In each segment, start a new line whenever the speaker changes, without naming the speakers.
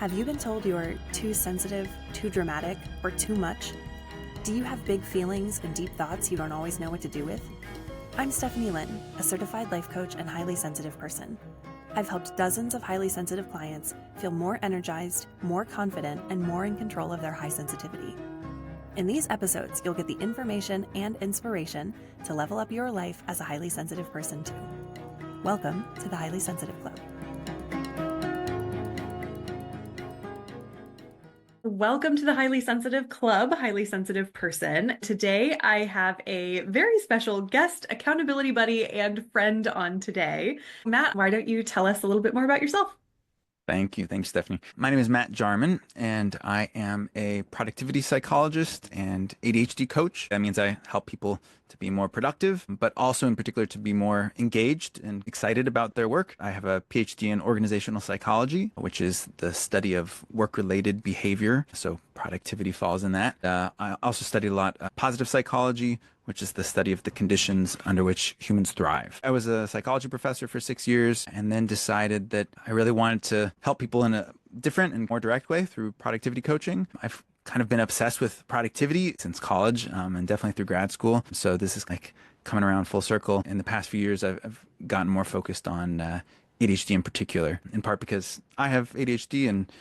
Have you been told you're too sensitive, too dramatic, or too much? Do you have big feelings and deep thoughts you don't always know what to do with? I'm Stephanie Linn, a certified life coach and highly sensitive person. I've helped dozens of highly sensitive clients feel more energized, more confident, and more in control of their high sensitivity. In these episodes, you'll get the information and inspiration to level up your life as a highly sensitive person too. Welcome to the Highly Sensitive Club. Welcome to the Highly Sensitive Club, Highly Sensitive Person. Today, I have a very special guest, accountability buddy, and friend on today. Matt, why don't you tell us a little bit more about yourself?
Thank you. Thanks, Stephanie. My name is Matt Jarman, and I am a productivity psychologist and ADHD coach. That means I help people to be more productive, but also in particular to be more engaged and excited about their work. I have a PhD in organizational psychology, which is the study of work-related behavior. So productivity falls in that. I also studied a lot positive psychology, which is the study of the conditions under which humans thrive. I was a psychology professor for 6 years and then decided that I really wanted to help people in a different and more direct way through productivity coaching. I've kind of been obsessed with productivity since college and definitely through grad school. So this is like coming around full circle. In the past few years, I've gotten more focused on ADHD in particular, in part because I have ADHD and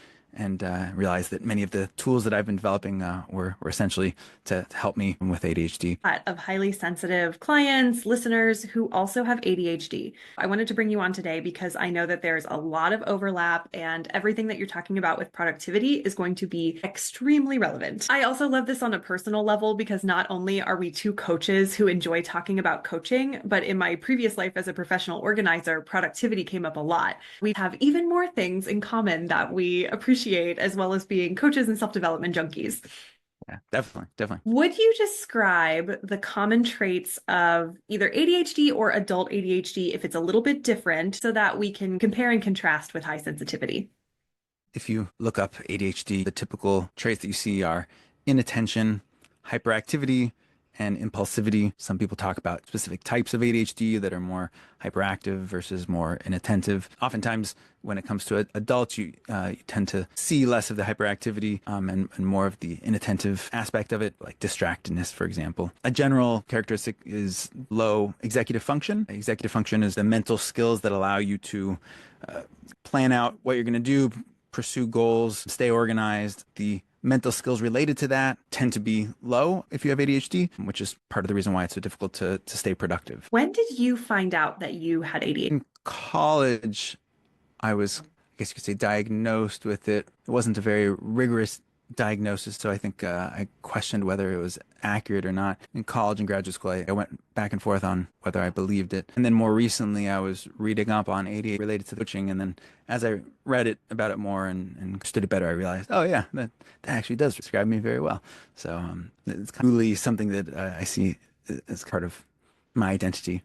realized that many of the tools that I've been developing were essentially to help me with ADHD.
Of highly sensitive clients, listeners who also have ADHD. I wanted to bring you on today because I know that there's a lot of overlap and everything that you're talking about with productivity is going to be extremely relevant. I also love this on a personal level because not only are we two coaches who enjoy talking about coaching, but in my previous life as a professional organizer, productivity came up a lot. We have even more things in common that we appreciate, as well as being coaches and self-development junkies.
Yeah, definitely.
Would you describe the common traits of either ADHD or adult ADHD if it's a little bit different so that we can compare and contrast with high sensitivity?
If you look up ADHD, the typical traits that you see are inattention, hyperactivity, and impulsivity. Some people talk about specific types of ADHD that are more hyperactive versus more inattentive. Oftentimes, when it comes to adults, you tend to see less of the hyperactivity and more of the inattentive aspect of it, like distractedness, for example. A general characteristic is low executive function. Executive function is the mental skills that allow you to plan out what you're going to do, pursue goals, stay organized. The mental skills related to that tend to be low if you have ADHD, which is part of the reason why it's so difficult to stay productive.
When did you find out that you had ADHD?
In college, I was, I guess you could say, diagnosed with it. It wasn't a very rigorous diagnosis, so I think I questioned whether it was accurate or not. In college and graduate school, I went back and forth on whether I believed it. And then more recently, I was reading up on ADHD related to coaching, and then as I read about it more and understood it better, I realized, oh yeah, that actually does describe me very well. So it's kind of really something that I see as part of my identity.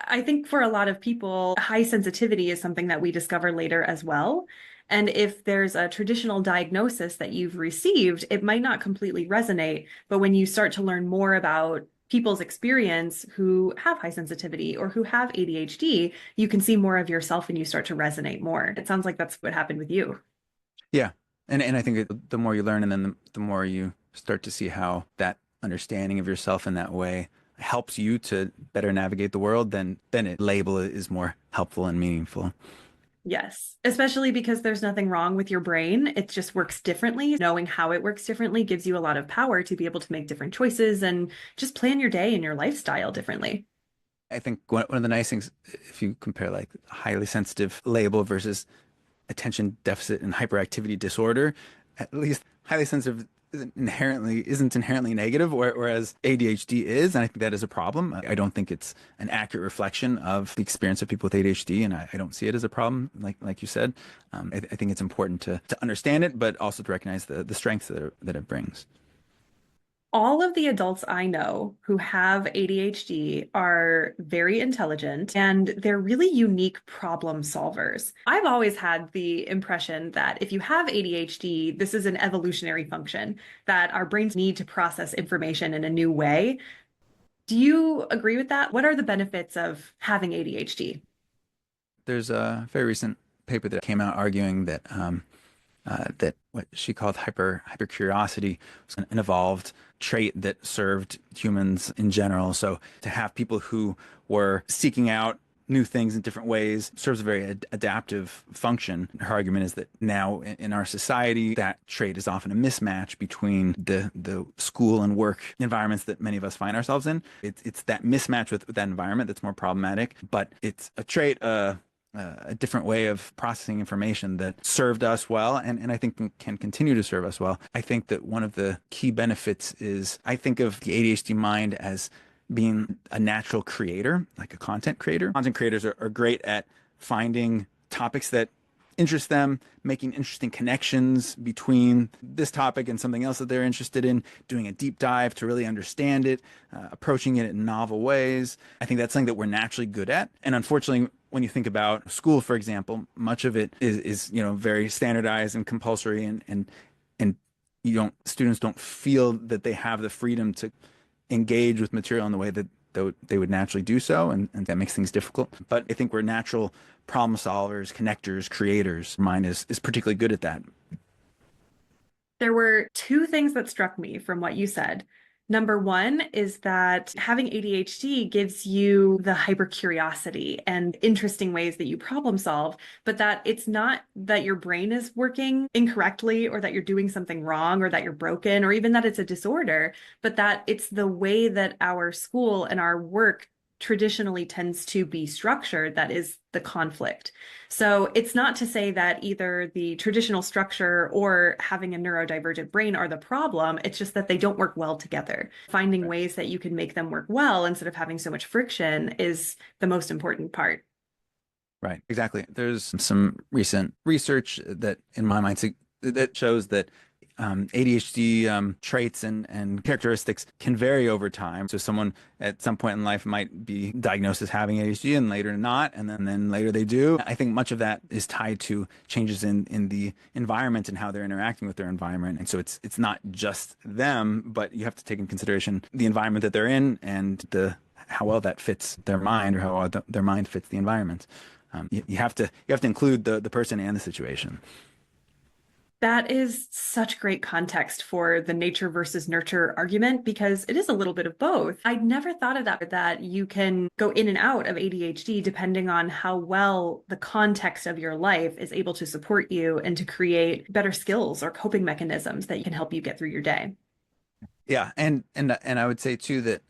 I think for a lot of people, high sensitivity is something that we discover later as well. And if there's a traditional diagnosis that you've received, it might not completely resonate. But when you start to learn more about people's experience who have high sensitivity or who have ADHD, you can see more of yourself and you start to resonate more. It sounds like that's what happened with you.
Yeah. And I think the more you learn and then the more you start to see how that understanding of yourself in that way helps you to better navigate the world, then a label is more helpful and meaningful.
Yes, especially because there's nothing wrong with your brain. It just works differently. Knowing how it works differently gives you a lot of power to be able to make different choices and just plan your day and your lifestyle differently.
I think one of the nice things, if you compare like highly sensitive label versus attention deficit and hyperactivity disorder, at least highly sensitive isn't inherently negative, whereas ADHD is, and I think that is a problem. I don't think it's an accurate reflection of the experience of people with ADHD, and I don't see it as a problem, like you said. I think it's important to understand it, but also to recognize the strengths that it brings.
All of the adults I know who have ADHD are very intelligent and they're really unique problem solvers. I've always had the impression that if you have ADHD, this is an evolutionary function, that our brains need to process information in a new way. Do you agree with that? What are the benefits of having ADHD?
There's a very recent paper that came out arguing that that what she called hypercuriosity was an evolved trait that served humans in general. So to have people who were seeking out new things in different ways serves a very adaptive function. Her argument is that now in our society, that trait is often a mismatch between the school and work environments that many of us find ourselves in. It's that mismatch with that environment that's more problematic, but it's a trait, a different way of processing information that served us well and I think can continue to serve us well. I think that one of the key benefits is I think of the ADHD mind as being a natural creator, like a content creator. Content creators are great at finding topics that interest them, making interesting connections between this topic and something else that they're interested in, doing a deep dive to really understand it, approaching it in novel ways. I think that's something that we're naturally good at. And unfortunately, when you think about school, for example, much of it is very standardized and compulsory and students don't feel that they have the freedom to engage with material in the way that they would naturally do so, and that makes things difficult. But I think we're natural problem solvers, connectors, creators. Mine is particularly good at that.
There were two things that struck me from what you said. Number one is that having ADHD gives you the hypercuriosity and interesting ways that you problem solve, but that it's not that your brain is working incorrectly or that you're doing something wrong or that you're broken or even that it's a disorder, but that it's the way that our school and our work traditionally tends to be structured that is the conflict. So it's not to say that either the traditional structure or having a neurodivergent brain are the problem. It's just that they don't work well together. Finding ways that you can make them work well instead of having so much friction is the most important part.
Right, exactly. There's some recent research that, in my mind, that shows that ADHD traits and characteristics can vary over time. So someone at some point in life might be diagnosed as having ADHD and later not, and then later they do. I think much of that is tied to changes in the environment and how they're interacting with their environment. And so it's not just them, but you have to take in consideration the environment that they're in and how well that fits their mind or how well their mind fits the environment. You have to include the person and the situation.
That is such great context for the nature versus nurture argument because it is a little bit of both. I'd never thought of that you can go in and out of ADHD depending on how well the context of your life is able to support you and to create better skills or coping mechanisms that can help you get through your day.
Yeah, and I would say too that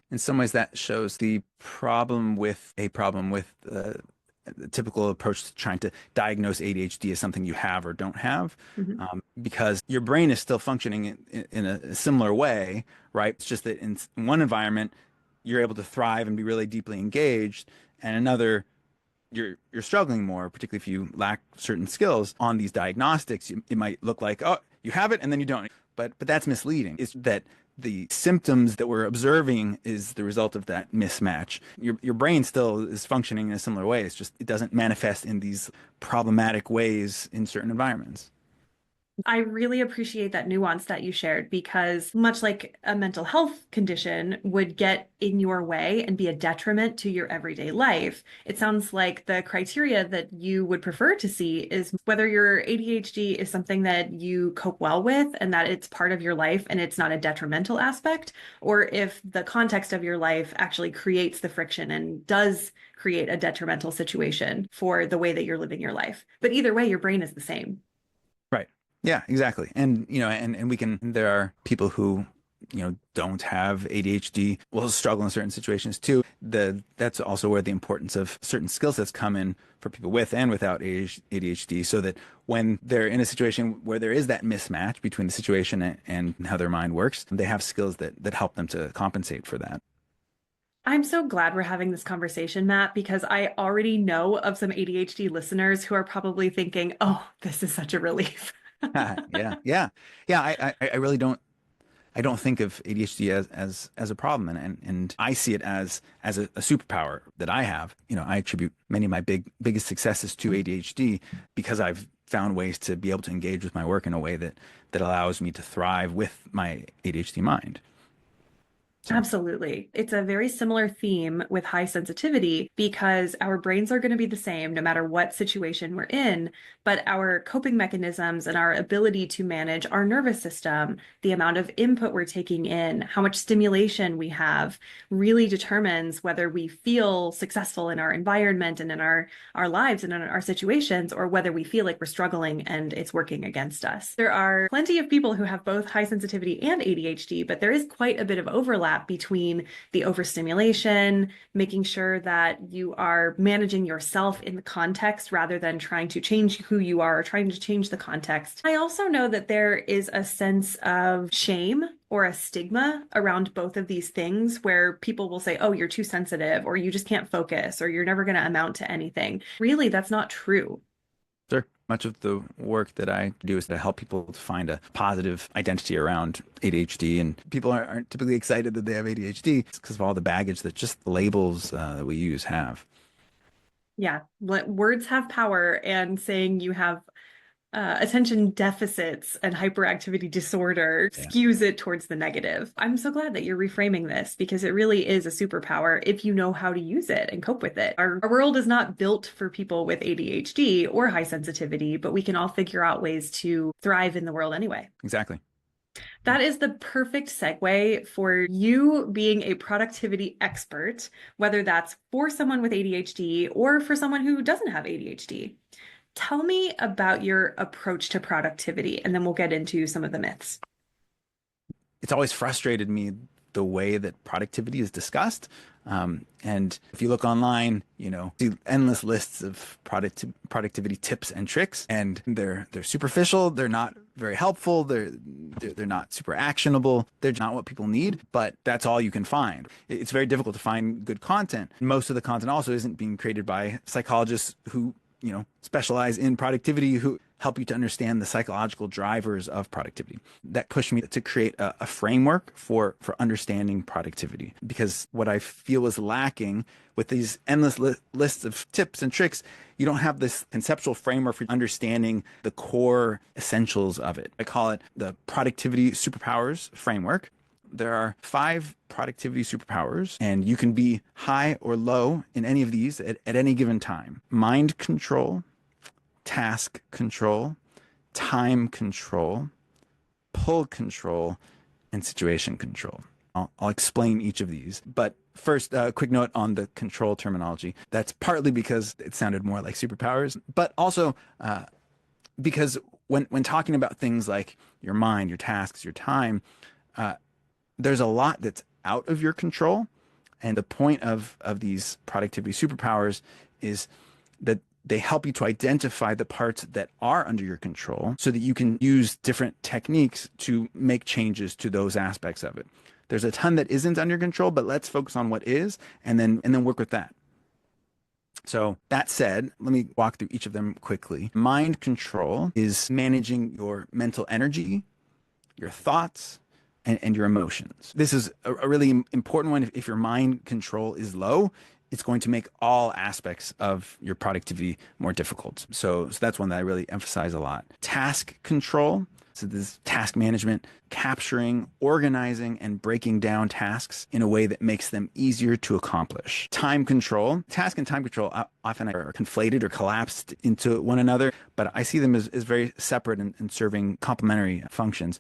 in some ways that shows the problem with the typical approach to trying to diagnose ADHD as something you have or don't have, because your brain is still functioning in a similar way, right? It's just that in one environment, you're able to thrive and be really deeply engaged, and another, you're struggling more, particularly if you lack certain skills. On these diagnostics, it might look like, oh, you have it and then you don't. But that's misleading. It's that the symptoms that we're observing is the result of that mismatch. Your brain still is functioning in a similar way. It's just it doesn't manifest in these problematic ways in certain environments.
I really appreciate that nuance that you shared because much like a mental health condition would get in your way and be a detriment to your everyday life, it sounds like the criteria that you would prefer to see is whether your ADHD is something that you cope well with and that it's part of your life and it's not a detrimental aspect, or if the context of your life actually creates the friction and does create a detrimental situation for the way that you're living your life. But either way, your brain is the same.
Right. Yeah, exactly. And, there are people who, don't have ADHD will struggle in certain situations too. That's also where the importance of certain skill sets come in for people with and without ADHD, so that when they're in a situation where there is that mismatch between the situation and how their mind works, they have skills that help them to compensate for that.
I'm so glad we're having this conversation, Matt, because I already know of some ADHD listeners who are probably thinking, oh, this is such a relief.
Yeah. I really don't. I don't think of ADHD as a problem, and I see it as a superpower that I have. I attribute many of my biggest successes to ADHD because I've found ways to be able to engage with my work in a way that allows me to thrive with my ADHD mind. So,
Absolutely. It's a very similar theme with high sensitivity because our brains are going to be the same no matter what situation we're in, but our coping mechanisms and our ability to manage our nervous system, the amount of input we're taking in, how much stimulation we have really determines whether we feel successful in our environment and in our lives and in our situations, or whether we feel like we're struggling and it's working against us. There are plenty of people who have both high sensitivity and ADHD, but there is quite a bit of overlap between the overstimulation, making sure that you are managing yourself in the context rather than trying to change who you are or trying to change the context. I also know that there is a sense of shame or a stigma around both of these things where people will say, oh, you're too sensitive, or you just can't focus, or you're never going to amount to anything. Really, that's not true.
sure. Much of the work that I do is to help people to find a positive identity around ADHD. And people aren't typically excited that they have ADHD. It's because of all the baggage that just the labels that we use have.
Yeah, words have power, and saying you have attention deficits and hyperactivity disorder
Yeah,
skews it towards the negative. I'm so glad that you're reframing this because it really is a superpower if you know how to use it and cope with it. Our world is not built for people with ADHD or high sensitivity, but we can all figure out ways to thrive in the world anyway.
exactly.
That is the perfect segue for you being a productivity expert, whether that's for someone with ADHD or for someone who doesn't have ADHD. Tell me about your approach to productivity, and then we'll get into some of the myths.
It's always frustrated me the way that productivity is discussed. And if you look online, see endless lists of productivity tips and tricks, and they're superficial. They're not very helpful. They're not super actionable. They're not what people need, but that's all you can find. It's very difficult to find good content. Most of the content also isn't being created by psychologists who specialize in productivity, who help you to understand the psychological drivers of productivity. That pushed me to create a framework for understanding productivity, because what I feel is lacking with these endless lists of tips and tricks, you don't have this conceptual framework for understanding the core essentials of it. I call it the Productivity Superpowers Framework. There are 5 productivity superpowers, and you can be high or low in any of these at any given time. Mind control, task control, time control, pull control, and situation control. I'll explain each of these. But first, a quick note on the control terminology. That's partly because it sounded more like superpowers, but also because when talking about things like your mind, your tasks, your time, there's a lot that's out of your control. And the point of these productivity superpowers is that they help you to identify the parts that are under your control so that you can use different techniques to make changes to those aspects of it. There's a ton that isn't under control, but let's focus on what is, and then work with that. So that said, let me walk through each of them quickly. Mind control is managing your mental energy, your thoughts, and your emotions. This is a really important one. If your mind control is low, it's going to make all aspects of your productivity more difficult. So that's one that I really emphasize a lot. Task control. So this task management, capturing, organizing, and breaking down tasks in a way that makes them easier to accomplish. Time control. Task and time control often are conflated or collapsed into one another, but I see them as very separate and serving complementary functions.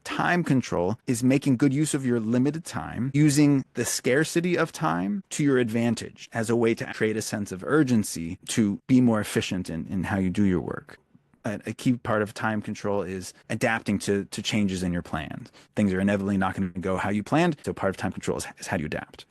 Time control is making good use of your limited time, using the scarcity of time to your advantage as a way to create a sense of urgency to be more efficient in how you do your work. A key part of time control is adapting to changes in your plans. Things are inevitably not going to go how you planned, so part of time control is how do you adapt.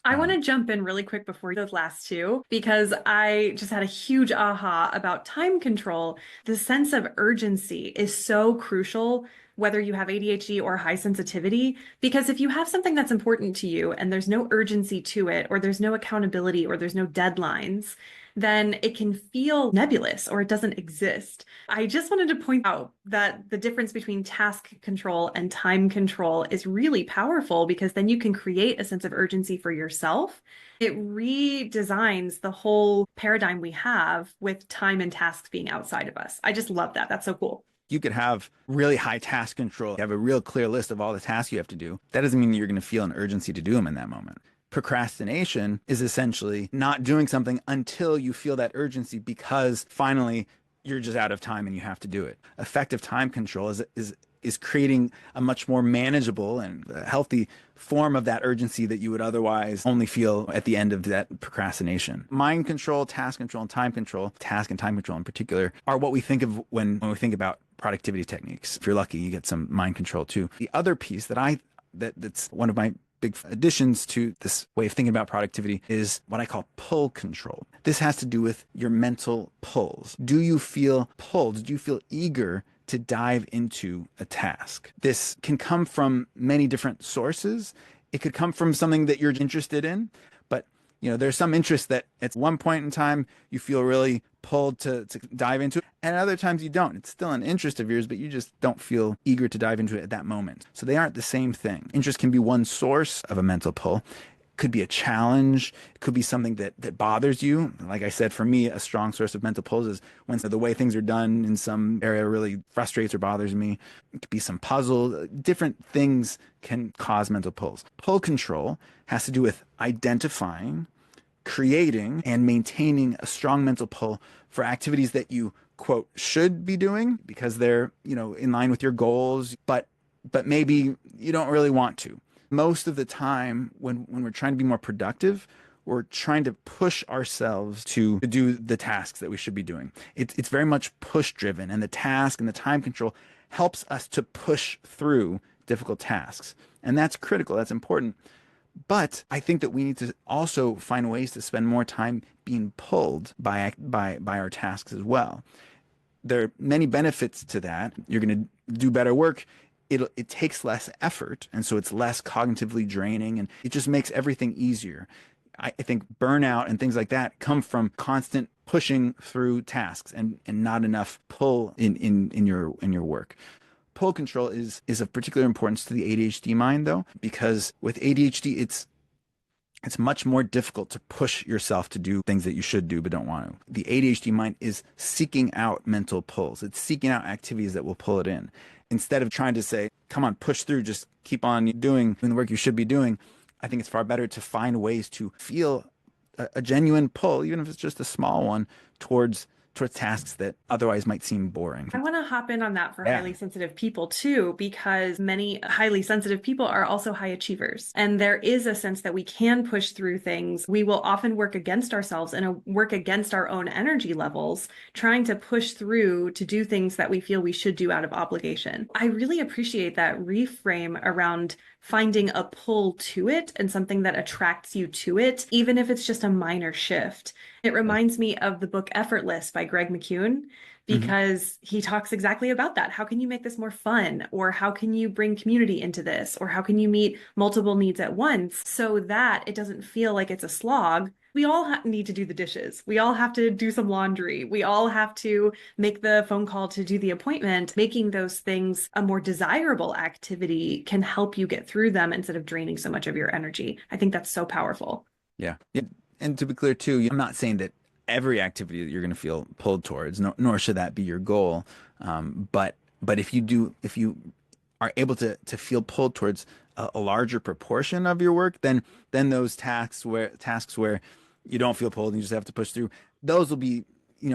I want to jump in really quick before those last two, because I just had a huge aha about time control. The sense of urgency is so crucial, whether you have ADHD or high sensitivity, because if you have something that's important to you and there's no urgency to it, or there's no accountability, or there's no deadlines, then it can feel nebulous or it doesn't exist. I just wanted to point out that the difference between task control and time control is really powerful, because then you can create a sense of urgency for yourself. It redesigns the whole paradigm we have with time and tasks being outside of us. I just love that. That's so cool.
You could have really high task control, you have a real clear list of all the tasks you have to do. That doesn't mean that you're going to feel an urgency to do them in that moment. Procrastination is essentially not doing something until you feel that urgency because finally you're just out of time and you have to do it. Effective time control is creating a much more manageable and healthy form of that urgency that you would otherwise only feel at the end of that procrastination. Mind control, task control, and time control, task and time control in particular, are what we think of when we think about productivity techniques. If you're lucky, you get some mind control too. The other piece that's one of my big additions to this way of thinking about productivity is what I call pull control. This has to do with your mental pulls. Do you feel pulled? Do you feel eager to dive into a task? This can come from many different sources. It could come from something that you're interested in, but there's some interest that at one point in time you feel really pulled to dive into it, and other times you don't. It's still an interest of yours, but you just don't feel eager to dive into it at that moment. So they aren't the same thing. Interest can be one source of a mental pull. It could be a challenge. It could be something that bothers you. Like I said, for me, a strong source of mental pulls is when the way things are done in some area really frustrates or bothers me. It could be some puzzle. Different things can cause mental pulls. Pull control has to do with identifying, creating, and maintaining a strong mental pull for activities that you, quote, should be doing because they're, in line with your goals, but maybe you don't really want to. Most of the time when we're trying to be more productive, we're trying to push ourselves to do the tasks that we should be doing. It's very much push driven, and the task and the time control helps us to push through difficult tasks. And that's critical. That's important. But I think that we need to also find ways to spend more time being pulled by our tasks as well. There are many benefits to that. You're going to do better work. It takes less effort, and so it's less cognitively draining, and it just makes everything easier. I think burnout and things like that come from constant pushing through tasks and not enough pull in your work. Pull control is of particular importance to the ADHD mind, though, because with ADHD, it's much more difficult to push yourself to do things that you should do but don't want to. The ADHD mind is seeking out mental pulls. It's seeking out activities that will pull it in. Instead of trying to say, come on, push through, just keep on doing the work you should be doing, I think it's far better to find ways to feel a genuine pull, even if it's just a small one, towards tasks that otherwise might seem boring.
I want to hop in on that for highly sensitive people too, because many highly sensitive people are also high achievers. And there is a sense that we can push through things. We will often work against ourselves and work against our own energy levels, trying to push through to do things that we feel we should do out of obligation. I really appreciate that reframe around finding a pull to it and something that attracts you to it, even if it's just a minor shift. It reminds me of the book Effortless by Greg McKeown, because he talks exactly about that. How can you make this more fun? Or how can you bring community into this? Or how can you meet multiple needs at once so that it doesn't feel like it's a slog? We all need to do the dishes. We all have to do some laundry. We all have to make the phone call to do the appointment. Making those things a more desirable activity can help you get through them instead of draining so much of your energy. I think that's so powerful.
Yeah. And to be clear too, I'm not saying that every activity that you're going to feel pulled towards, nor should that be your goal. But if you are able to feel pulled towards a larger proportion of your work, then those tasks where you don't feel pulled and you just have to push through, those will be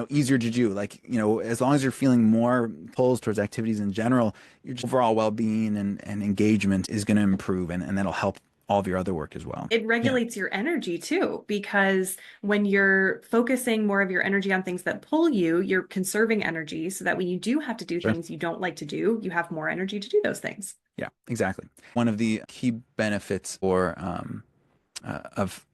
easier to do. Like, as long as you're feeling more pulls towards activities in general, your overall well-being and engagement is going to improve, and that'll help all of your other work as well.
It regulates your energy too, because when you're focusing more of your energy on things that pull you, you're conserving energy so that when you do have to do things you don't like to do, you have more energy to do those things.
Yeah, exactly. One of the key benefits of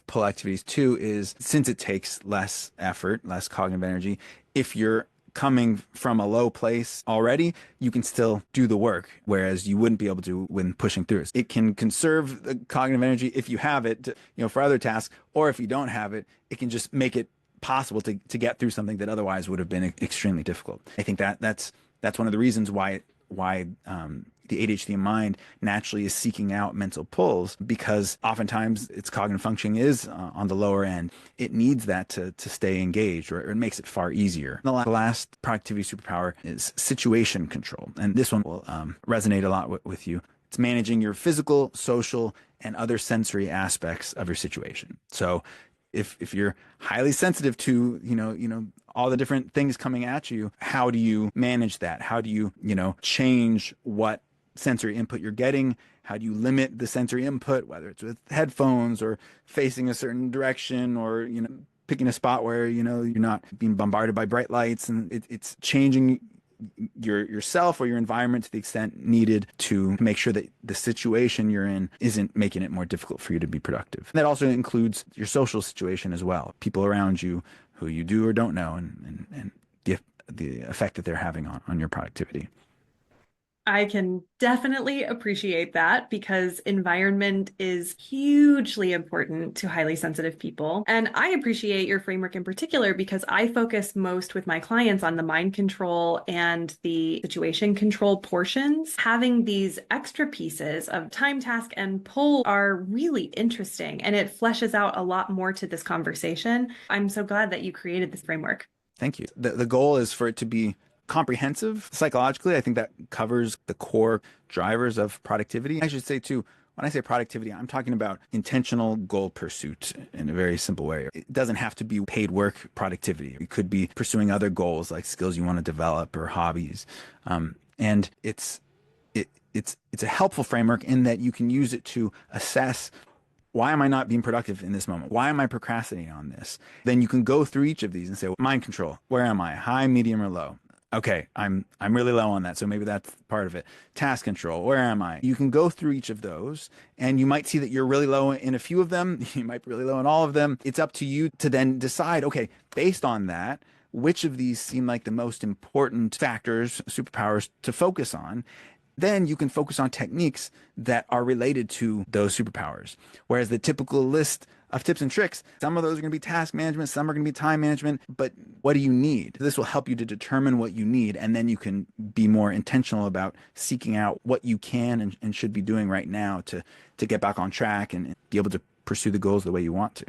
pull activities too is, since it takes less effort, less cognitive energy, if you're coming from a low place already, you can still do the work, whereas you wouldn't be able to when pushing through. It can conserve the cognitive energy if you have it, for other tasks, or if you don't have it, it can just make it possible to get through something that otherwise would have been extremely difficult. I think that's one of the reasons why the ADHD mind naturally is seeking out mental pulls because oftentimes its cognitive functioning is on the lower end. It needs that to stay engaged, or it makes it far easier. The last productivity superpower is situation control. And this one will resonate a lot with you. It's managing your physical, social, and other sensory aspects of your situation. So if you're highly sensitive to, all the different things coming at you, how do you manage that? How do you, change what sensory input you're getting? How do you limit the sensory input, whether it's with headphones or facing a certain direction, or, picking a spot where, you're not being bombarded by bright lights, and it's changing yourself or your environment to the extent needed to make sure that the situation you're in isn't making it more difficult for you to be productive. And that also includes your social situation as well, people around you who you do or don't know, and the effect that they're having on your productivity.
I can definitely appreciate that, because environment is hugely important to highly sensitive people. And I appreciate your framework in particular because I focus most with my clients on the mind control and the situation control portions. Having these extra pieces of time, task, and pull are really interesting, and it fleshes out a lot more to this conversation. I'm so glad that you created this framework.
Thank you. The goal is for it to be comprehensive psychologically. I think that covers the core drivers of productivity. I should say too, when I say productivity, I'm talking about intentional goal pursuit in a very simple way. It doesn't have to be paid work productivity. It could be pursuing other goals like skills you want to develop or hobbies. And it's a helpful framework in that you can use it to assess, why am I not being productive in this moment? Why am I procrastinating on this? Then you can go through each of these and say, mind control, where am I? High, medium, or low? Okay, I'm really low on that, so maybe that's part of it. Task control, where am I? You can go through each of those, and you might see that you're really low in a few of them. You might be really low in all of them. It's up to you to then decide, okay, based on that, which of these seem like the most important factors, superpowers to focus on. Then you can focus on techniques that are related to those superpowers. Whereas the typical list of tips and tricks, some of those are going to be task management, some are going to be time management, but what do you need? This will help you to determine what you need, and then you can be more intentional about seeking out what you can and should be doing right now to get back on track and be able to pursue the goals the way you want to.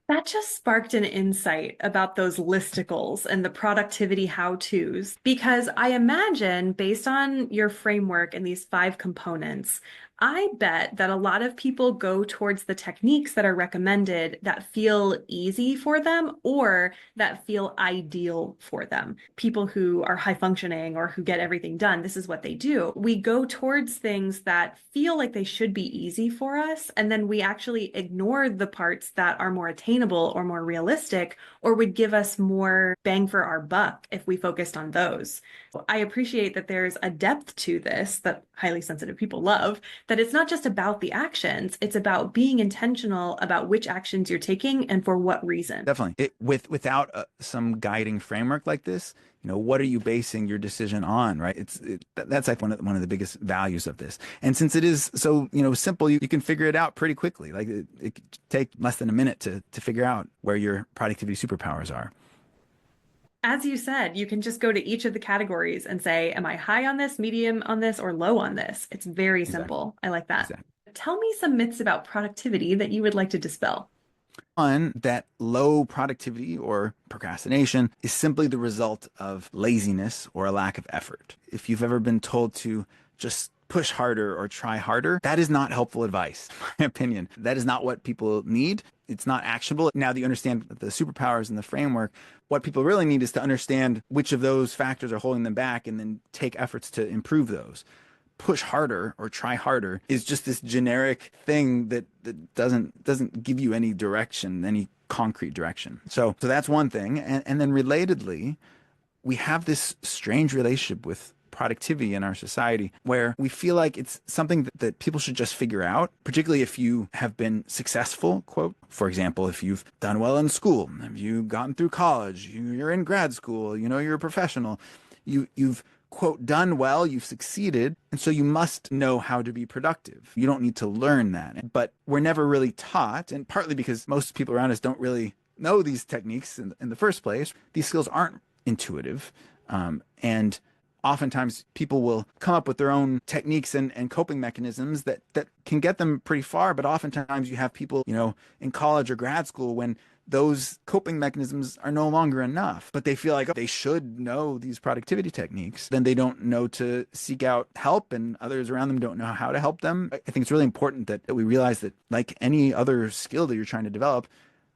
That just sparked an insight about those listicles and the productivity how-tos, because I imagine, based on your framework and these 5 components, I bet that a lot of people go towards the techniques that are recommended that feel easy for them or that feel ideal for them. People who are high functioning or who get everything done, this is what they do. We go towards things that feel like they should be easy for us, and then we actually ignore the parts that are more attainable or more realistic or would give us more bang for our buck if we focused on those. I appreciate that there's a depth to this that highly sensitive people love, that it's not just about the actions, it's about being intentional about which actions you're taking and for what reason.
Definitely. Without some guiding framework like this, what are you basing your decision on, right? That's like one of the biggest values of this. And since it is so, simple, you can figure it out pretty quickly. Like it could take less than a minute to figure out where your productivity superpowers are.
As you said, you can just go to each of the categories and say, am I high on this, medium on this, or low on this? It's very simple. I like that.
Exactly.
Tell me some myths about productivity that you would like to dispel.
One, that low productivity or procrastination is simply the result of laziness or a lack of effort. If you've ever been told to just push harder or try harder, that is not helpful advice, in my opinion. That is not what people need. It's not actionable. Now that you understand the superpowers and the framework, what people really need is to understand which of those factors are holding them back and then take efforts to improve those. Push harder or try harder is just this generic thing that doesn't give you any direction, any concrete direction. So that's one thing. And then relatedly, we have this strange relationship with productivity in our society where we feel like it's something that people should just figure out, particularly if you have been successful, quote. For example, if you've done well in school, have you gotten through college, you're in grad school, you're a professional, you've quote, done well, you've succeeded, and so you must know how to be productive. You don't need to learn that. But we're never really taught, and partly because most people around us don't really know these techniques in the first place. These skills aren't intuitive. And oftentimes people will come up with their own techniques and coping mechanisms that can get them pretty far. But oftentimes you have people, in college or grad school when those coping mechanisms are no longer enough, but they feel like they should know these productivity techniques. Then they don't know to seek out help, and others around them don't know how to help them. I think it's really important that we realize that, like any other skill that you're trying to develop,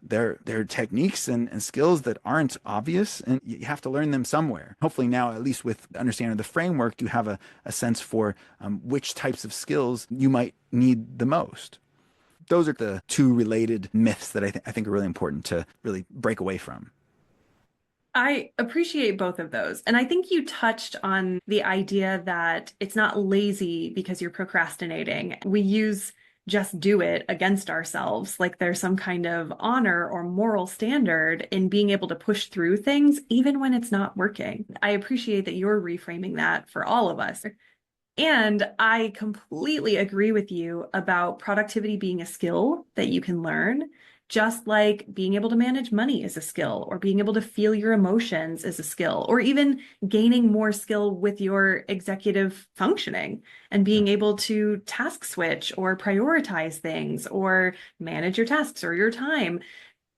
there are techniques and skills that aren't obvious, and you have to learn them somewhere. Hopefully now, at least with understanding the framework, you have a sense for which types of skills you might need the most. Those are the two related myths that I think are really important to really break away from.
I appreciate both of those. And I think you touched on the idea that it's not lazy because you're procrastinating. We use just do it against ourselves, like there's some kind of honor or moral standard in being able to push through things, even when it's not working. I appreciate that you're reframing that for all of us. And I completely agree with you about productivity being a skill that you can learn, just like being able to manage money is a skill, or being able to feel your emotions is a skill, or even gaining more skill with your executive functioning and being able to task switch or prioritize things or manage your tasks or your time.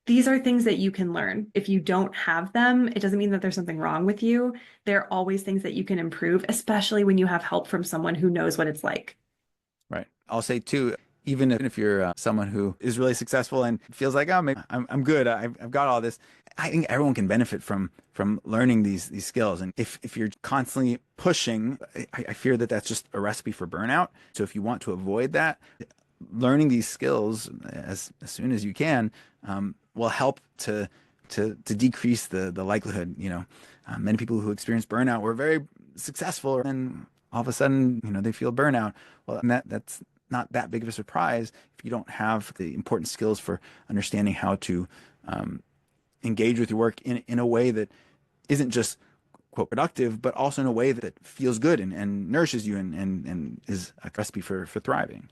These are things that you can learn. If you don't have them, it doesn't mean that there's something wrong with you. There are always things that you can improve, especially when you have help from someone who knows what it's like.
Right. I'll say too, even if you're someone who is really successful and feels like, oh, maybe I'm good, I've got all this. I think everyone can benefit from learning these skills. And if you're constantly pushing, I fear that that's just a recipe for burnout. So if you want to avoid that, learning these skills as soon as you can will help to decrease the likelihood. Many people who experience burnout were very successful, and all of a sudden, they feel burnout. Well, and that's not that big of a surprise if you don't have the important skills for understanding how to engage with your work in a way that isn't just quote productive, but also in a way that feels good and nourishes you and is a recipe for thriving.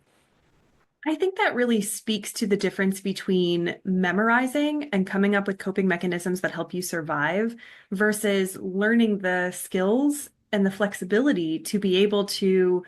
I think that really speaks to the difference between memorizing and coming up with coping mechanisms that help you survive versus learning the skills and the flexibility to be able to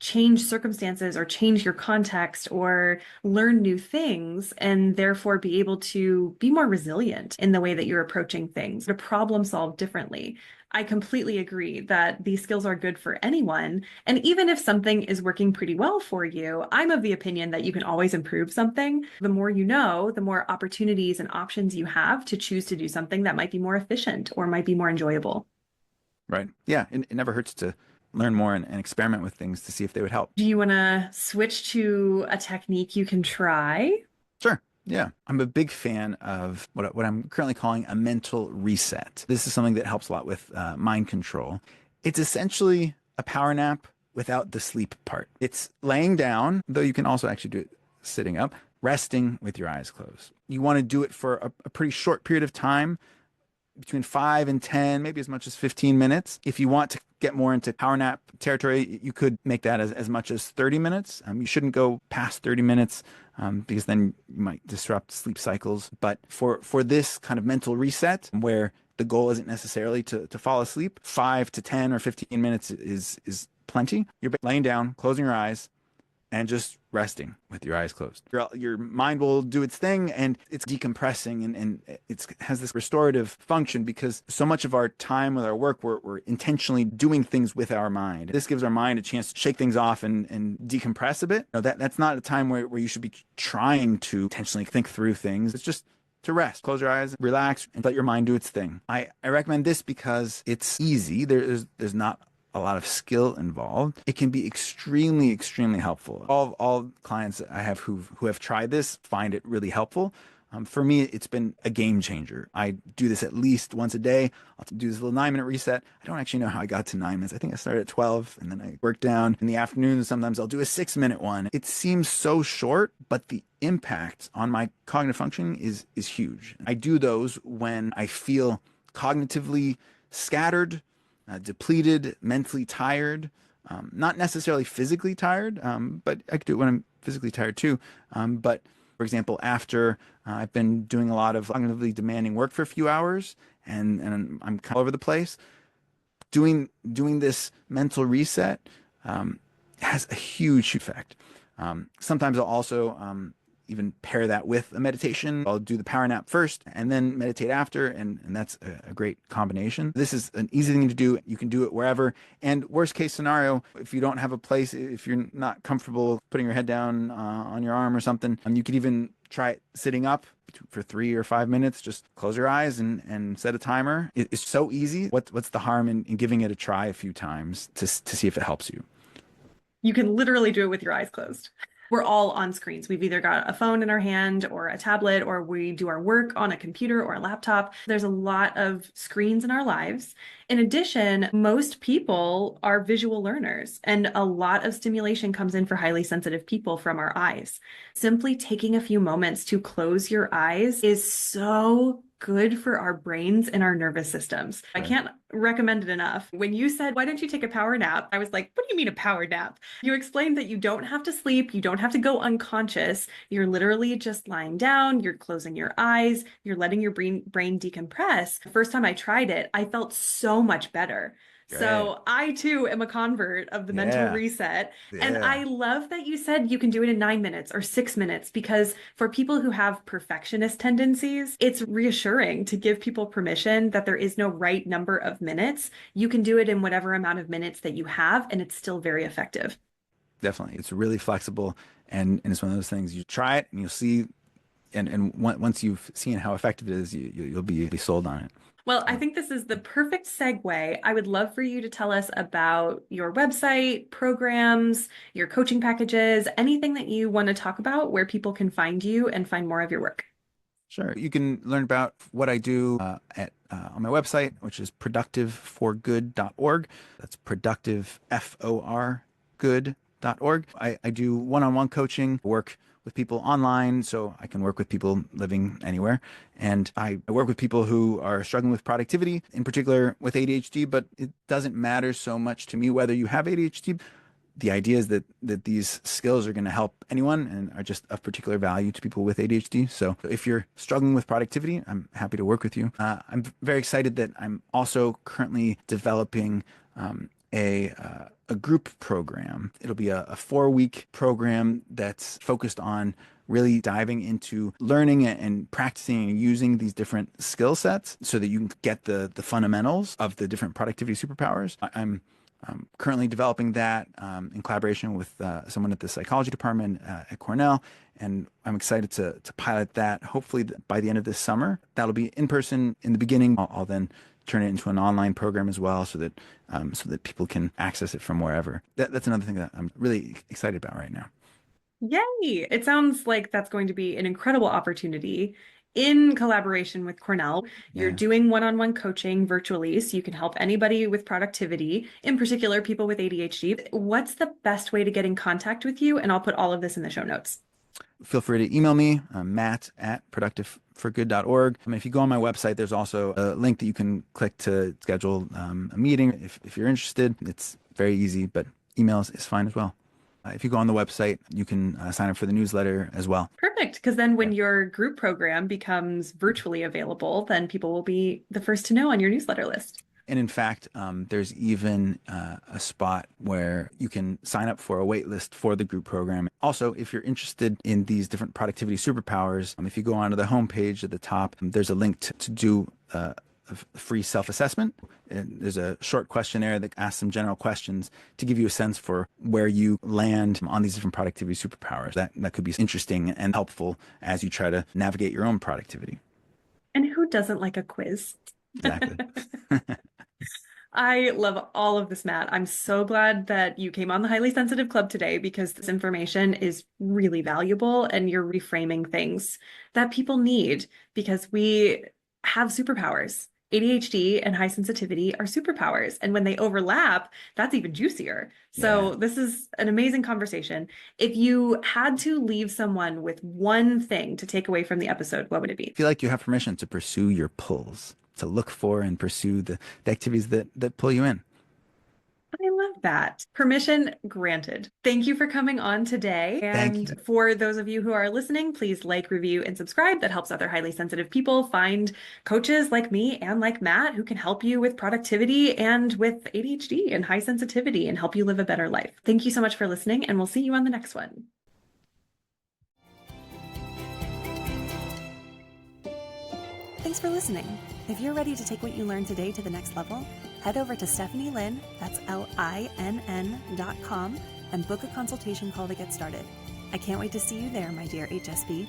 change circumstances or change your context or learn new things, and therefore be able to be more resilient in the way that you're approaching things, to problem solve differently. I completely agree that these skills are good for anyone. And even if something is working pretty well for you, I'm of the opinion that you can always improve something. The more you know, the more opportunities and options you have to choose to do something that might be more efficient or might be more enjoyable.
Right. Yeah. It never hurts to learn more and experiment with things to see if they would help.
Do you want to switch to a technique you can try?
Sure. Yeah. I'm a big fan of what I'm currently calling a mental reset. This is something that helps a lot with mind control. It's essentially a power nap without the sleep part. It's laying down, though you can also actually do it sitting up, resting with your eyes closed. You want to do it for a pretty short period of time, between 5 and 10, maybe as much as 15 minutes. If you want to get more into power nap territory, you could make that as much as 30 minutes. You shouldn't go past 30 minutes because then you might disrupt sleep cycles. But for this kind of mental reset, where the goal isn't necessarily to fall asleep, 5 to 10 or 15 minutes is plenty. You're laying down, closing your eyes, and just resting with your eyes closed. Your mind will do its thing, and it's decompressing, and it has this restorative function because so much of our time with our work, we're intentionally doing things with our mind. This gives our mind a chance to shake things off and decompress a bit. That's not a time where you should be trying to intentionally think through things. It's just to rest. Close your eyes, relax, and let your mind do its thing. I recommend this because it's easy. There's not a lot of skill involved. It can be extremely, extremely helpful. All clients I have who have tried this find it really helpful. For me, it's been a game changer. I do this at least once a day. I'll do this little 9-minute reset. I don't actually know how I got to 9 minutes. I think I started at 12 and then I work down in the afternoon. Sometimes I'll do a 6-minute one. It seems so short, but the impact on my cognitive functioning is huge. I do those when I feel cognitively scattered, depleted, mentally tired, not necessarily physically tired, but I could do it when I'm physically tired too. But for example, after I've been doing a lot of cognitively demanding work for a few hours and I'm kind of all over the place, doing this mental reset has a huge effect. Sometimes I'll also even pair that with a meditation. I'll do the power nap first and then meditate after, and that's a great combination. This is an easy thing to do. You can do it wherever. And worst case scenario, if you don't have a place, if you're not comfortable putting your head down on your arm or something, you could even try it sitting up for 3 or 5 minutes. Just close your eyes and set a timer. It's so easy. What's the harm in giving it a try a few times to see if it helps you?
You can literally do it with your eyes closed. We're all on screens. We've either got a phone in our hand or a tablet, or we do our work on a computer or a laptop. There's a lot of screens in our lives. In addition, most people are visual learners, and a lot of stimulation comes in for highly sensitive people from our eyes. Simply taking a few moments to close your eyes is so good for our brains and our nervous systems. I can't recommend it enough. When you said, why don't you take a power nap? I was like, what do you mean a power nap? You explained that you don't have to sleep. You don't have to go unconscious. You're literally just lying down. You're closing your eyes. You're letting your brain decompress. The first time I tried it, I felt so much better. So I too am a convert of the mental reset. And I love that you said you can do it in 9 minutes or 6 minutes, because for people who have perfectionist tendencies, it's reassuring to give people permission that there is no right number of minutes. You can do it in whatever amount of minutes that you have, and it's still very effective.
Definitely. It's really flexible, and it's one of those things you try it and you'll see, and once you've seen how effective it is, you'll be sold on it.
Well, I think this is the perfect segue. I would love for you to tell us about your website, programs, your coaching packages, anything that you want to talk about where people can find you and find more of your work.
Sure. You can learn about what I do on my website, which is productiveforgood.org. That's productive, F-O-R, good.org. I do one-on-one coaching, work with people online, so I can work with people living anywhere. And I work with people who are struggling with productivity, in particular with ADHD, but it doesn't matter so much to me whether you have ADHD. The idea is that these skills are going to help anyone and are just of particular value to people with ADHD. So if you're struggling with productivity, I'm happy to work with you. I'm very excited that I'm also currently developing a group program. It'll be a 4-week program that's focused on really diving into learning and practicing and using these different skill sets so that you can get the fundamentals of the different productivity superpowers. I'm currently developing that in collaboration with someone at the psychology department at Cornell, and I'm excited to pilot that hopefully by the end of this summer. That'll be in person in the beginning. I'll then turn it into an online program as well, so that people can access it from wherever. That's another thing that I'm really excited about right now.
Yay! It sounds like that's going to be an incredible opportunity in collaboration with Cornell. You're doing one-on-one coaching virtually, so you can help anybody with productivity, in particular people with ADHD. What's the best way to get in contact with you? And I'll put all of this in the show notes.
Feel free to email me, matt@productiveforgood.org. I mean, if you go on my website, there's also a link that you can click to schedule a meeting if you're interested. It's very easy, but emails is fine as well. If you go on the website, you can sign up for the newsletter as well.
Perfect, because then when your group program becomes virtually available, then people will be the first to know on your newsletter list.
And in fact, there's even a spot where you can sign up for a wait list for the group program. Also, if you're interested in these different productivity superpowers, if you go onto the homepage at the top, there's a link to do a free self-assessment. And there's a short questionnaire that asks some general questions to give you a sense for where you land on these different productivity superpowers. That could be interesting and helpful as you try to navigate your own productivity.
And who doesn't like a quiz?
Exactly.
I love all of this, Matt. I'm so glad that you came on the Highly Sensitive Club today, because this information is really valuable and you're reframing things that people need, because we have superpowers. ADHD and high sensitivity are superpowers. And when they overlap, that's even juicier. So this is an amazing conversation. If you had to leave someone with one thing to take away from the episode, what would it be?
I feel like you have permission to pursue your pulls, to look for and pursue the activities that pull you in.
I love that. Permission granted. Thank you for coming on today.
Thank
And
you.
for those of you who are listening, please like, review, and subscribe. That helps other highly sensitive people find coaches like me and like Matt who can help you with productivity and with ADHD and high sensitivity and help you live a better life. Thank you so much for listening, and we'll see you on the next one.
Thanks for listening. If you're ready to take what you learned today to the next level, head over to Stephanie Linn, that's LINN.com, and book a consultation call to get started. I can't wait to see you there, my dear HSP.